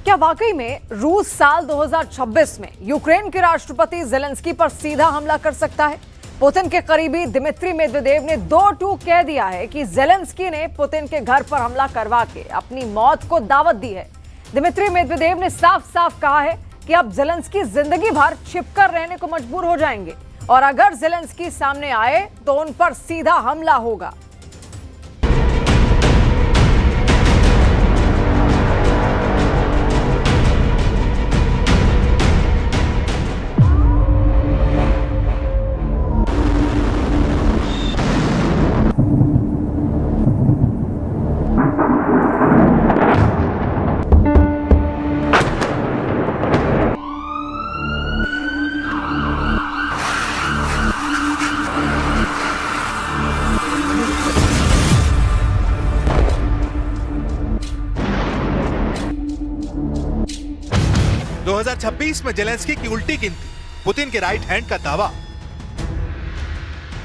क्या वाकई में रूस साल 2026 में यूक्रेन के राष्ट्रपति जेलेंस्की पर सीधा हमला कर सकता है? पुतिन के करीबी दिमित्री मेदवेदेव ने 2 टूक कह दिया है कि जेलेंस्की ने पुतिन के घर पर हमला करवा के अपनी मौत को दावत दी है। दिमित्री मेदवेदेव ने साफ साफ कहा है कि अब जेलेंस्की जिंदगी भर छिपकर रहने को मजबूर हो जाएंगे और अगर जेलेंस्की सामने आए तो उन पर सीधा हमला होगा। दो 2026 में जेलेंस्की की उल्टी गिनती, पुतिन के राइट हैंड का दावा।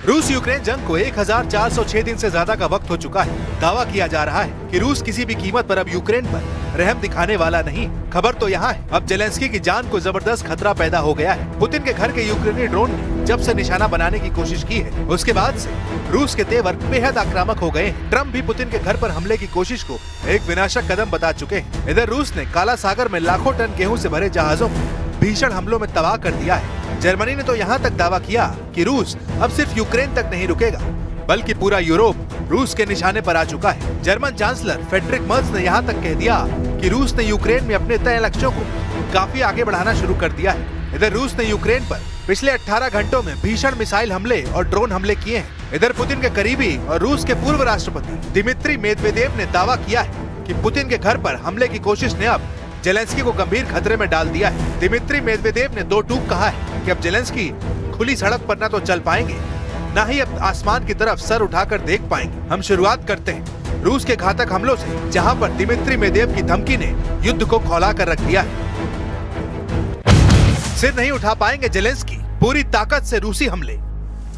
रूस यूक्रेन जंग को 1406 दिन से ज्यादा का वक्त हो चुका है। दावा किया जा रहा है कि रूस किसी भी कीमत पर अब यूक्रेन पर रहम दिखाने वाला नहीं। खबर तो यहाँ है, अब जेलेंस्की की जान को जबरदस्त खतरा पैदा हो गया है। पुतिन के घर के यूक्रेनी ड्रोन ने जब से निशाना बनाने की कोशिश की है, उसके बाद से रूस के तेवर बेहद आक्रामक हो गए हैं। ट्रम्प भी पुतिन के घर पर हमले की कोशिश को एक विनाशक कदम बता चुके हैं। इधर रूस ने काला सागर में लाखों टन गेहूं से भरे जहाजों को भीषण हमलों में तबाह कर दिया है। जर्मनी ने तो यहाँ तक दावा किया कि रूस अब सिर्फ यूक्रेन तक नहीं रुकेगा, बल्कि पूरा यूरोप रूस के निशाने पर आ चुका है। जर्मन चांसलर फ्रेडरिक मर्ज ने यहाँ तक कह दिया कि रूस ने यूक्रेन में अपने तय लक्ष्यों को काफी आगे बढ़ाना शुरू कर दिया है। इधर रूस ने यूक्रेन पर पिछले 18 घंटों में भीषण मिसाइल हमले और ड्रोन हमले किए हैं। इधर पुतिन के करीबी और रूस के पूर्व राष्ट्रपति दिमित्री मेदवेदेव ने दावा किया है कि पुतिन के घर पर हमले की कोशिश ने अब जेलेंस्की को गंभीर खतरे में डाल दिया है। दिमित्री मेदवेदेव ने 2 टूक कहा है कि अब जेलेंस्की खुली सड़क पर न तो चल पाएंगे, न ही अब आसमान की तरफ सर उठाकर देख पाएंगे। हम शुरुआत करते हैं रूस के घातक हमलों से, जहां पर दिमित्री मेदवेदेव की धमकी ने युद्ध को खौला कर रख दिया है। सिर नहीं उठा पाएंगे जेलेंस्की, पूरी ताकत से रूसी हमले।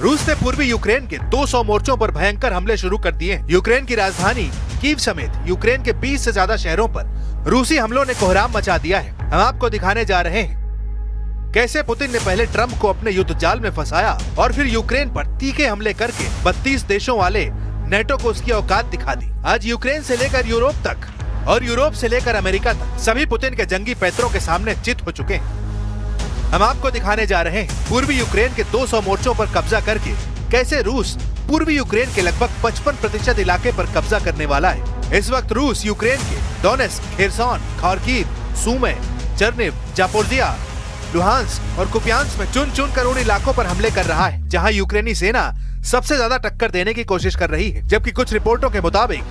रूस ने पूर्वी यूक्रेन के 200 मोर्चों पर भयंकर हमले शुरू कर दिए। यूक्रेन की राजधानी कीव समेत यूक्रेन के 20 से ज्यादा शहरों पर रूसी हमलों ने कोहराम मचा दिया है। हम आपको दिखाने जा रहे हैं कैसे पुतिन ने पहले ट्रम्प को अपने युद्ध जाल में फंसाया और फिर यूक्रेन पर तीखे हमले करके 32 देशों वाले नेटो को उसकी औकात दिखा दी। आज यूक्रेन से लेकर यूरोप तक और यूरोप से लेकर अमेरिका तक सभी पुतिन के जंगी पैतरों के सामने चित हो चुके हैं। हम आपको दिखाने जा रहे हैं पूर्वी यूक्रेन के 200 मोर्चों पर कब्जा करके कैसे रूस पूर्वी यूक्रेन के लगभग 55% इलाके पर कब्जा करने वाला है। इस वक्त रूस यूक्रेन के Donetsk, Kherson, Kharkiv, Sumy, Chernihiv, Zaporizhzhia, Luhansk और कुपियांस्क में चुन कर उन इलाकों पर हमले कर रहा है जहां यूक्रेनी सेना सबसे ज्यादा टक्कर देने की कोशिश कर रही है। जबकि कुछ रिपोर्टों के मुताबिक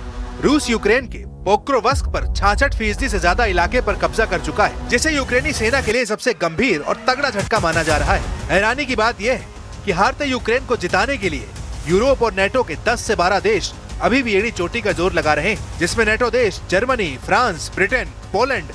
रूस यूक्रेन के पोक्रोवस्क पर 66% से ज्यादा इलाके पर कब्जा कर चुका है, जिसे यूक्रेनी सेना के लिए सबसे गंभीर और तगड़ा झटका माना जा रहा है। हैरानी की बात यह है कि हारते यूक्रेन को जिताने के लिए यूरोप और नेटो के 10 से 12 देश अभी भी एड़ी चोटी का जोर लगा रहे हैं, जिसमें नेटो देश Germany, France, Britain, Poland,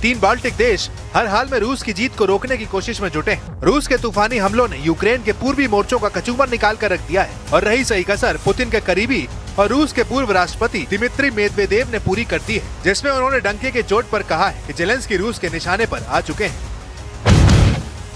3 Baltic देश हर हाल में रूस की जीत को रोकने की कोशिश में जुटे हैं। रूस के तूफानी हमलों ने यूक्रेन के पूर्वी मोर्चों का कचूमर निकाल कर रख दिया है और रही सही कसर पुतिन के करीबी और रूस के पूर्व राष्ट्रपति दिमित्री मेदवेदेव ने पूरी कर दी है, जिसमें उन्होंने डंके के चोट पर कहा है कि जेलेंस्की रूस के निशाने पर आ चुके हैं।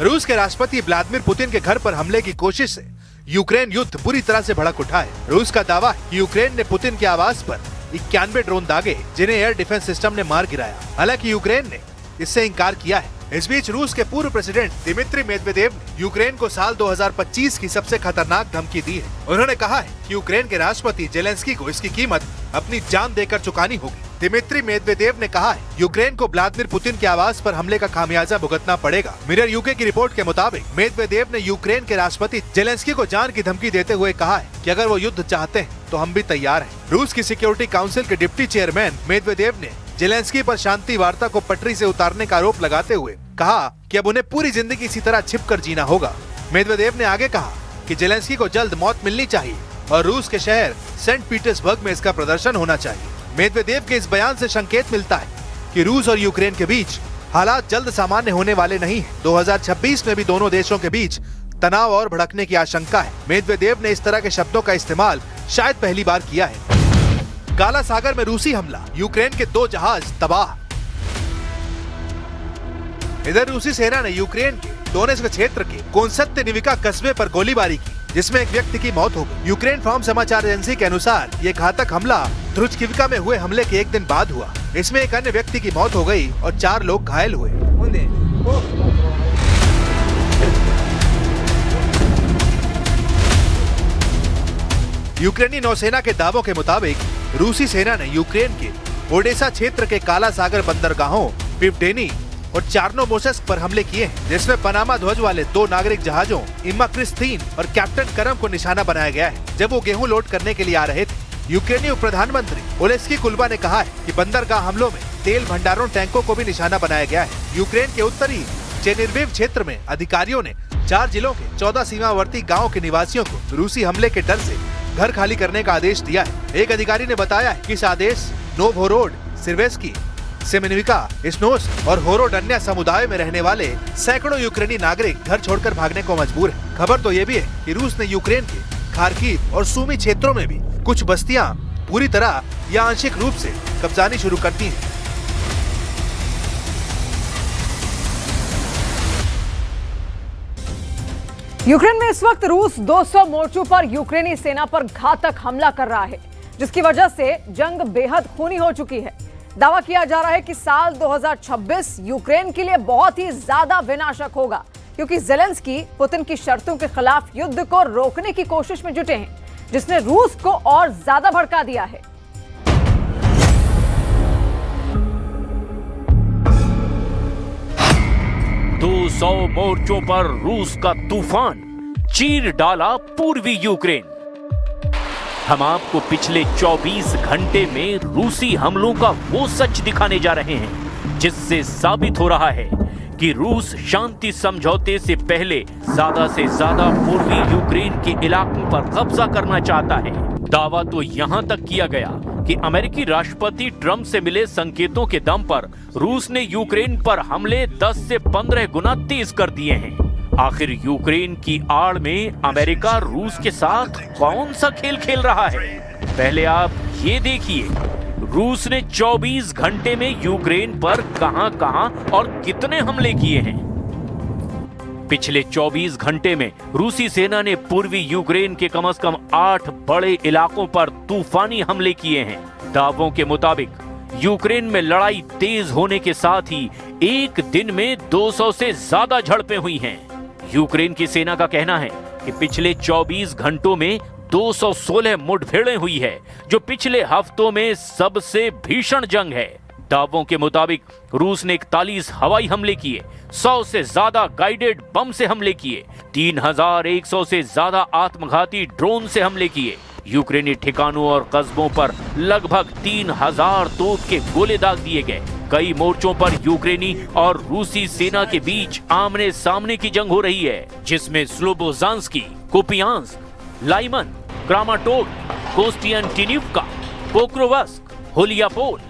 रूस के राष्ट्रपति व्लादिमीर पुतिन के घर पर हमले की कोशिश से यूक्रेन युद्ध पूरी तरह से भड़क उठा है। रूस का दावा है कि यूक्रेन ने पुतिन के आवास पर 91 ड्रोन दागे, जिन्हें एयर डिफेंस सिस्टम ने मार गिराया। हालांकि यूक्रेन ने इससे इंकार किया है। इस बीच रूस के पूर्व प्रेसिडेंट दिमित्री मेदवेदेव ने यूक्रेन को साल 2025 की सबसे खतरनाक धमकी दी है। उन्होंने कहा है कि यूक्रेन के राष्ट्रपति जेलेंस्की को इसकी कीमत अपनी जान देकर चुकानी होगी। दिमित्री मेदवेदेव ने कहा है यूक्रेन को व्लादिमीर पुतिन के आवास पर हमले का खामियाजा भुगतना पड़ेगा। मिरर यूके की रिपोर्ट के मुताबिक मेदवेदेव ने यूक्रेन के राष्ट्रपति जेलेंस्की को जान की धमकी देते हुए कहा है कि अगर वो युद्ध चाहते हैं तो हम भी तैयार हैं। रूस की सिक्योरिटी काउंसिल के डिप्टी चेयरमैन मेदवेदेव ने जेलेंस्की पर शांति वार्ता को पटरी से उतारने का आरोप लगाते हुए कहा कि अब उन्हें पूरी जिंदगी इसी तरह छिपकर जीना होगा। मेदवेदेव ने आगे कहा कि जेलेंस्की को जल्द मौत मिलनी चाहिए और रूस के शहर सेंट पीटर्सबर्ग में इसका प्रदर्शन होना चाहिए। मेदवेदेव के इस बयान से संकेत मिलता है कि रूस और यूक्रेन के बीच हालात जल्द सामान्य होने वाले नहीं है। 2026 में भी दोनों देशों के बीच तनाव और भड़कने की आशंका है। मेदवेदेव ने इस तरह के शब्दों का इस्तेमाल शायद पहली बार किया है। काला सागर में रूसी हमला, यूक्रेन के 2 जहाज तबाह। इधर रूसी सेना ने यूक्रेन के डोनेस्क क्षेत्र के कोंस्तांतिनिविका कस्बे पर गोलीबारी की, जिसमें एक व्यक्ति की मौत हो गई। यूक्रेन फॉर्म समाचार एजेंसी के अनुसार ये घातक हमला ध्रुजकिविका में हुए हमले के एक दिन बाद हुआ। इसमें एक अन्य व्यक्ति की मौत हो गई और 4 लोग घायल हुए। यूक्रेनी नौसेना के दावों के मुताबिक रूसी सेना ने यूक्रेन के ओडेसा क्षेत्र के काला सागर बंदरगाहों पिवडेनी और चार्नोमोर्स्क पर हमले किए हैं, जिसमें पनामा ध्वज वाले 2 नागरिक जहाजों इम्मा क्रिस 3 और कैप्टन करम को निशाना बनाया गया है, जब वो गेहूं लोड करने के लिए आ रहे थे। यूक्रेनी उप प्रधानमंत्री ओलेस्की कुलबा ने कहा है कि बंदरगाह हमलों में तेल भंडारण टैंकों को भी निशाना बनाया गया है। यूक्रेन के उत्तरी चेर्निहिव क्षेत्र में अधिकारियों ने 4 जिलों के 14 सीमावर्ती गाँव के निवासियों को रूसी हमले के डर से घर खाली करने का आदेश दिया है। एक अधिकारी ने बताया है कि इस आदेश नोवहोरोड, सिरवेस्की, सेमेनिविका, स्नोस्क और होरोडन्या समुदाय में रहने वाले सैकड़ों यूक्रेनी नागरिक घर छोड़कर भागने को मजबूर है। खबर तो ये भी है कि रूस ने यूक्रेन के खार्किव और सूमी क्षेत्रों में भी कुछ बस्तियां पूरी तरह या आंशिक रूप से कब्जानी शुरू कर दी हैं। यूक्रेन में इस वक्त रूस 200 मोर्चों पर यूक्रेनी सेना पर घातक हमला कर रहा है, जिसकी वजह से जंग बेहद खूनी हो चुकी है। दावा किया जा रहा है कि साल 2026 यूक्रेन के लिए बहुत ही ज्यादा विनाशक होगा, क्योंकि ज़ेलेंस्की पुतिन की शर्तों के खिलाफ युद्ध को रोकने की कोशिश में जुटे हैं, जिसने रूस को और ज्यादा भड़का दिया है। दो 100 मोर्चों पर रूस का तूफान चीर डाला पूर्वी यूक्रेन। हम आपको पिछले 24 घंटे में रूसी हमलों का वो सच दिखाने जा रहे हैं, जिससे साबित हो रहा है कि रूस शांति समझौते से पहले ज्यादा से ज्यादा पूर्वी यूक्रेन के इलाकों पर कब्जा करना चाहता है। दावा तो यहां तक किया गया कि अमेरिकी राष्ट्रपति ट्रंप से मिले संकेतों के दम पर रूस ने यूक्रेन पर हमले 10 से 15 गुना तेज कर दिए हैं। आखिर यूक्रेन की आड़ में अमेरिका रूस के साथ कौन सा खेल खेल रहा है? पहले आप ये देखिए, रूस ने 24 घंटे में यूक्रेन पर कहां-कहां और कितने हमले किए हैं। पिछले 24 घंटे में रूसी सेना ने पूर्वी यूक्रेन के कम से कम 8 बड़े इलाकों पर तूफानी हमले किए हैं। दावों के मुताबिक यूक्रेन में लड़ाई तेज होने के साथ ही एक दिन में 200 से ज्यादा झड़पें हुई हैं। यूक्रेन की सेना का कहना है कि पिछले 24 घंटों में 216 मुठभेड़ें हुई है, जो पिछले हफ्तों में सबसे भीषण जंग है। दावों के मुताबिक रूस ने 41 हवाई हमले किए, 100 से ज्यादा गाइडेड बम से हमले किए, 3100 से ज्यादा आत्मघाती ड्रोन से हमले किए। यूक्रेनी ठिकानों और कस्बों पर लगभग 3000 तोप के गोले दाग दिए गए। कई मोर्चों पर यूक्रेनी और रूसी सेना के बीच आमने सामने की जंग हो रही है, जिसमें स्लोबोजांस्की, कुपियांस्क, लाइमन, क्रामाटोर्स्क, कोस्टियांटिनिवका, पोक्रोवस्क, होलियापोल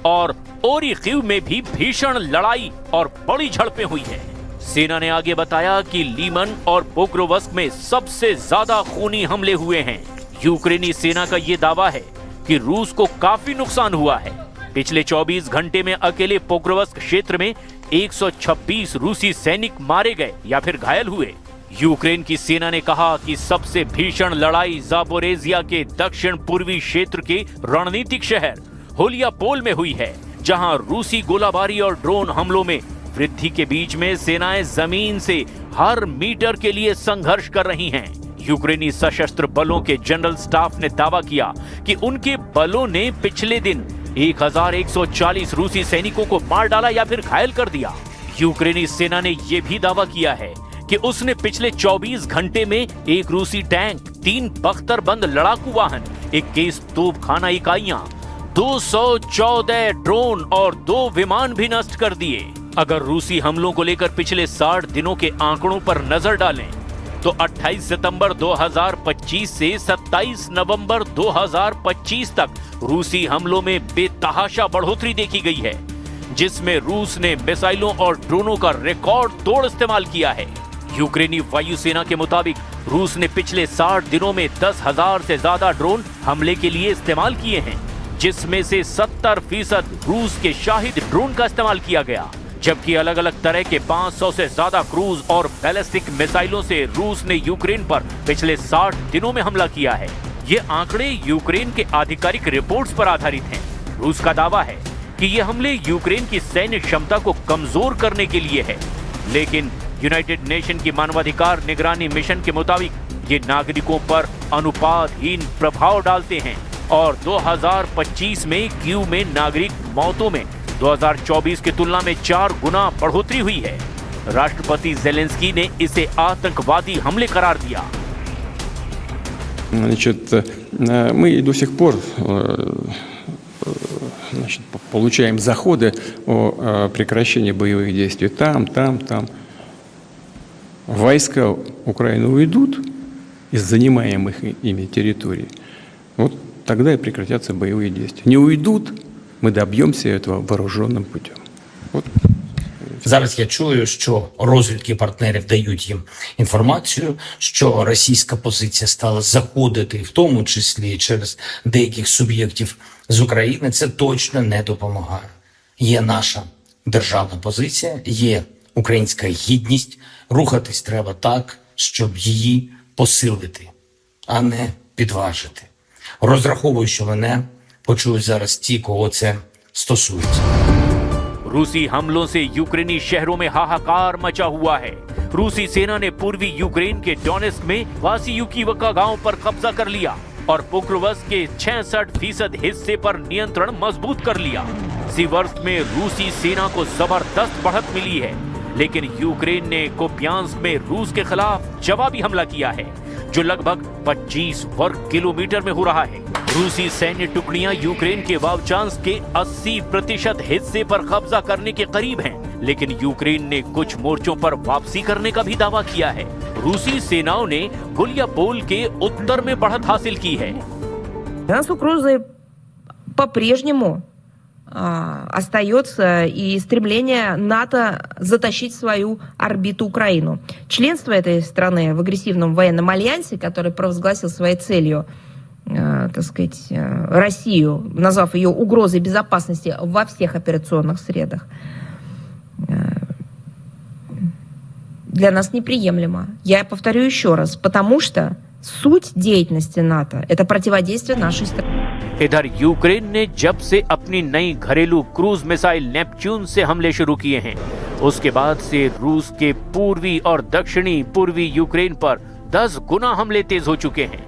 और ओरिखीव में भी भीषण लड़ाई और बड़ी झड़पें हुई है। सेना ने आगे बताया कि लीमन और पोक्रोवस्क में सबसे ज्यादा खूनी हमले हुए हैं। यूक्रेनी सेना का यह दावा है कि रूस को काफी नुकसान हुआ है। पिछले 24 घंटे में अकेले पोक्रोवस्क क्षेत्र में 126 रूसी सैनिक मारे गए या फिर घायल हुए। यूक्रेन की सेना ने कहा कि सबसे भीषण लड़ाई ज़ापोरिज़िया के दक्षिण पूर्वी क्षेत्र के रणनीतिक शहर होलियापोल में हुई है, जहां रूसी गोलाबारी और ड्रोन हमलों में वृद्धि के बीच में सेनाएं जमीन से हर मीटर के लिए संघर्ष कर रही हैं। यूक्रेनी सशस्त्र बलों के जनरल स्टाफ ने दावा किया कि उनके बलों ने पिछले दिन 1140 रूसी सैनिकों को मार डाला या फिर घायल कर दिया। यूक्रेनी सेना ने यह भी दावा किया है कि उसने पिछले 24 घंटे में एक रूसी टैंक, 3 बख्तरबंद लड़ाकू वाहन, 21 तोपखाना इकाइयां, 214 ड्रोन और 2 विमान भी नष्ट कर दिए। अगर रूसी हमलों को लेकर पिछले 60 दिनों के आंकड़ों पर नजर डालें तो 28 सितंबर 2025 से 27 नवंबर 2025 तक रूसी हमलों में बेतहाशा बढ़ोतरी देखी गई है, जिसमें रूस ने मिसाइलों और ड्रोनों का रिकॉर्ड तोड़ इस्तेमाल किया है। यूक्रेनी वायुसेना के मुताबिक रूस ने पिछले 60 दिनों में 10,000 से ज्यादा ड्रोन हमले के लिए इस्तेमाल किए हैं, जिसमें से 70% रूस के शाहिद ड्रोन का इस्तेमाल किया गया। जबकि अलग अलग तरह के 500 से ज्यादा क्रूज और बैलिस्टिक मिसाइलों से रूस ने यूक्रेन पर पिछले 60 दिनों में हमला किया है। ये आंकड़े यूक्रेन के आधिकारिक रिपोर्ट्स पर आधारित हैं। रूस का दावा है कि ये हमले यूक्रेन की सैन्य क्षमता को कमजोर करने के लिए है, लेकिन यूनाइटेड नेशन की मानवाधिकार निगरानी मिशन के मुताबिक ये नागरिकों पर अनुपातहीन प्रभाव डालते हैं और 2025 में कीव में नागरिक मौतों में 2024 की तुलना में 4 गुना बढ़ोतरी हुई है। राष्ट्रपति जेलेंस्की ने इसे आतंकवादी हमले करार दिया। Значит, мы до сих пор получаем заходы о прекращении боевых действий там. Войска Украины уйдут из занимаемых ими территорий. Вот тогда и прекратятся боевые действия. Не уйдут, ми доб'ємося этого вооруженным путем. От. Зараз я чую, що розвідки партнерів дають їм інформацію, що російська позиція стала заходити, в тому числі через деяких суб'єктів з України. Це точно не допомагає. Є наша державна позиція, є українська гідність. Рухатись треба так, щоб її посилити, а не підважити. Розраховую, що мене почують зараз ті, кого це стосується. रूसी हमलों से यूक्रेनी शहरों में हाहाकार मचा हुआ है। रूसी सेना ने पूर्वी यूक्रेन के डोनेस्क में वासियुकीवका गांव पर कब्जा कर लिया और पोक्रोवस्क के 66% हिस्से पर नियंत्रण मजबूत कर लिया। सीवर्स्क में रूसी सेना को जबरदस्त बढ़त मिली है, लेकिन यूक्रेन ने कोप्यांस्क में रूस के खिलाफ जवाबी हमला किया है, जो लगभग 25 वर्ग किलोमीटर में हो रहा है। रूसी सैन्य टुकड़ियां यूक्रेन के वावचांस्क के 80% हिस्से पर कब्जा करने के करीब हैं, लेकिन यूक्रेन ने कुछ मोर्चों पर वापसी करने का भी दावा किया है। रूसी सेनाओं ने गुलियापोल के उत्तर में बढ़त हासिल की है। Нас угрозой по-прежнему остается и стремление НАТО затащить в свою орбиту Украину. Членство этой страны в агрессивном военном альянсе, который провозгласил своей целью, так сказать, Россию, назвав ее угрозой безопасности во всех операционных средах, для нас неприемлемо. Я повторю еще раз, потому что суть деятельности НАТО – это противодействие нашей стране. इधर यूक्रेन ने जब से अपनी नई घरेलू क्रूज मिसाइल नेपच्यून से हमले शुरू किए हैं, उसके बाद से रूस के पूर्वी और दक्षिणी पूर्वी यूक्रेन पर 10 गुना हमले तेज हो चुके हैं।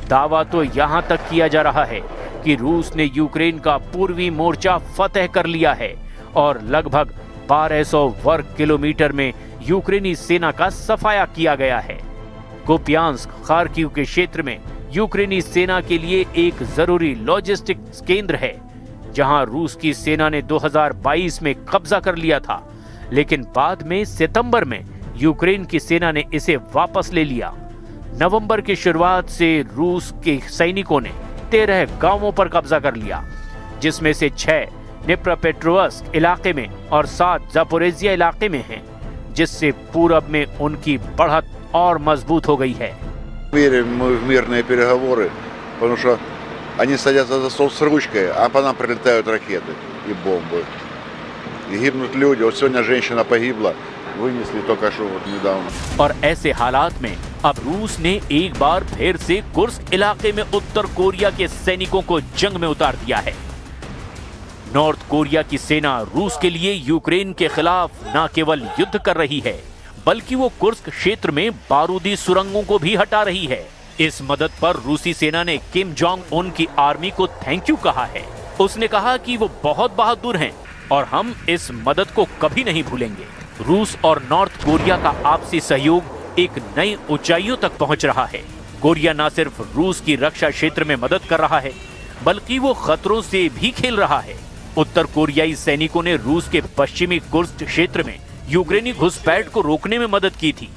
दावा तो यहां तक किया जा रहा है कि रूस ने यूक्रेन का पूर्वी मोर्चा फतेह कर लिया है और लगभग 1200 वर्ग किलोमीटर में यूक्रेनी सेना का सफाया किया गया है। कुपियांस्क, खार्किव के क्षेत्र में यूक्रेनी सेना के लिए एक जरूरी लॉजिस्टिक्स केंद्र है, जहां रूस की सेना ने 2022 में कब्जा कर लिया था, लेकिन बाद में सितंबर में यूक्रेन की सेना ने इसे वापस ले लिया। नवंबर की शुरुआत से रूस के सैनिकों ने 13 गांवों पर कब्जा कर लिया, जिसमें से 6 निप्रोपेट्रोव्स्क इलाके में और 7 जापोरेजिया इलाके में हैं, जिससे पूरब में उनकी बढ़त और मजबूत हो गई है। Верим мы в мирные переговоры, потому что они садятся за стол с ручкой, а по нам прилетают ракеты и бомбы. И гибнут люди. Вот сегодня женщина погибла, вынесли только что вот недавно. और ऐसे हालात में अब रूस ने एक बार फिर से कुर्स्क इलाके में उत्तर कोरिया के सैनिकों को जंग में उतार दिया है। नॉर्थ कोरिया की सेना रूस के लिए यूक्रेन के खिलाफ न केवल युद्ध कर रही है, बल्कि वो कुर्स्क क्षेत्र में बारूदी सुरंगों को भी हटा रही है। इस मदद पर रूसी सेना ने किम जोंग उन की आर्मी को थैंक यू कहा है। उसने कहा कि वो बहुत बहादुर हैं और हम इस मदद को कभी नहीं भूलेंगे। रूस और नॉर्थ कोरिया का आपसी सहयोग एक नई ऊंचाइयों तक पहुंच रहा है। कोरिया न सिर्फ रूस की रक्षा क्षेत्र में मदद कर रहा है, बल्कि वो खतरों से भी खेल रहा है। उत्तर कोरियाई सैनिकों ने रूस के पश्चिमी कुर्स्क क्षेत्र में यूक्रेनी घुसपैठ को रोकने में मदद की थी।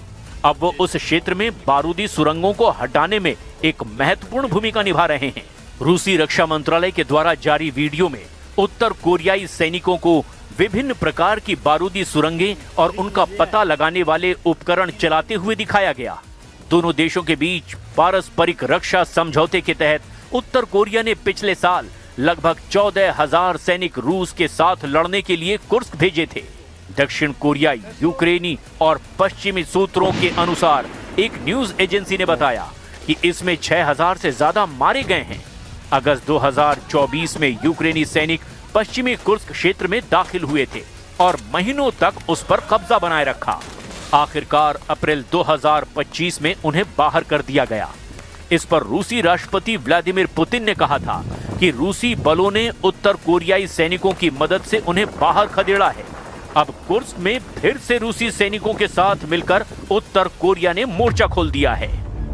अब वो उस क्षेत्र में बारूदी सुरंगों को हटाने में एक महत्वपूर्ण भूमिका निभा रहे हैं। रूसी रक्षा मंत्रालय के द्वारा जारी वीडियो में उत्तर कोरियाई सैनिकों को विभिन्न प्रकार की बारूदी सुरंगें और उनका पता लगाने वाले उपकरण चलाते हुए दिखाया गया। दोनों देशों के बीच पारस्परिक रक्षा समझौते के तहत उत्तर कोरिया ने पिछले साल लगभग 14,000 सैनिक रूस के साथ लड़ने के लिए कुर्स्क भेजे थे, दक्षिण कोरिया यूक्रेनी और पश्चिमी सूत्रों के अनुसार एक न्यूज एजेंसी ने बताया कि इसमें 6000 से ज्यादा मारे गए हैं। अगस्त 2024 में यूक्रेनी सैनिक पश्चिमी कुर्स्क क्षेत्र में दाखिल हुए थे और महीनों तक उस पर कब्जा बनाए रखा। आखिरकार अप्रैल 2025 में उन्हें बाहर कर दिया गया। इस पर रूसी राष्ट्रपति व्लादिमीर पुतिन ने कहा था कि रूसी बलों ने उत्तर कोरियाई सैनिकों की मदद से उन्हें बाहर खदेड़ा है। अब कुर्स्क में फिर से रूसी सैनिकों के साथ मिलकर उत्तर कोरिया ने मोर्चा खोल दिया है।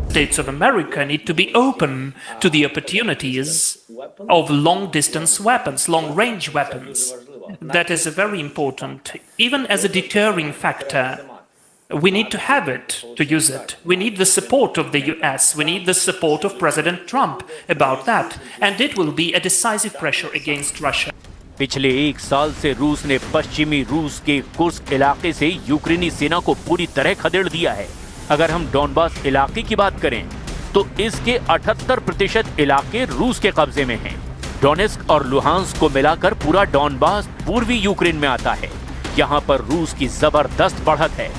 States of America need to be open to the opportunities of long-distance weapons, long-range weapons. That is very important, even as a deterring factor. We need to have it, to use it. We need the support of the US. We need the support of President Trump about that. And it will be a decisive pressure against Russia. पिछले एक साल से रूस ने पश्चिमी रूस के Kursk इलाके से यूक्रेनी सेना को पूरी तरह खदेड़ दिया है। अगर हम डॉनबास इलाके की बात करें तो इसके 78% इलाके रूस के कब्जे में हैं। डोनेस्क और लुहांस्क को मिलाकर पूरा डॉनबास पूर्वी यूक्रेन में आता है। यहाँ पर रूस की जबरदस्त बढ़त है।